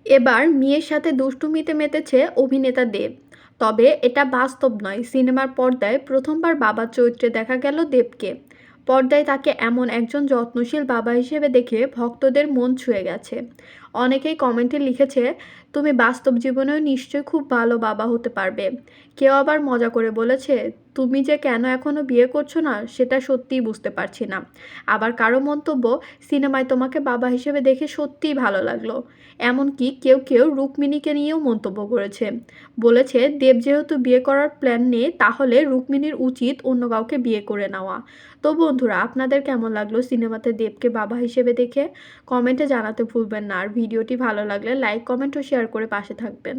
এবার মেয়ের সাথে দুষ্টুমিতে মেতেছে অভিনেতা দেব। তবে এটা বাস্তব নয়, সিনেমার পর্দায় প্রথমবার বাবার চরিত্রে দেখা গেল দেবকে। পর্দায় তাকে এমন একজন যত্নশীল বাবা হিসেবে দেখে ভক্তদের মন ছুঁয়ে গেছে। অনেকেই কমেন্টে লিখেছে, তুমি বাস্তব জীবনেও নিশ্চয়ই খুব ভালো বাবা হতে পারবে। কেউ আবার মজা করে বলেছে, তুমি যে কেন এখনো বিয়ে করছো না সেটা সত্যিই বুঝতে পারছি না। আবার কারো মন্তব্য, সিনেমায় তোমাকে বাবা হিসেবে দেখে সত্যিই ভালো লাগলো। এমনকি কেউ কেউ রুক্মিণীকে নিয়েও মন্তব্য করেছে, বলেছে দেব যেহেতু বিয়ে করার প্ল্যান নেই তাহলে রুক্মিণীর উচিত অন্য কাউকে বিয়ে করে নেওয়া। তো বন্ধুরা, আপনাদের কেমন লাগলো সিনেমাতে দেবকে বাবা হিসেবে দেখে? কমেন্টে জানাতে ভুলবেন না। আর ভিডিওটি ভালো লাগলে লাইক, কমেন্ট ও শেয়ার করে পাশে থাকবেন।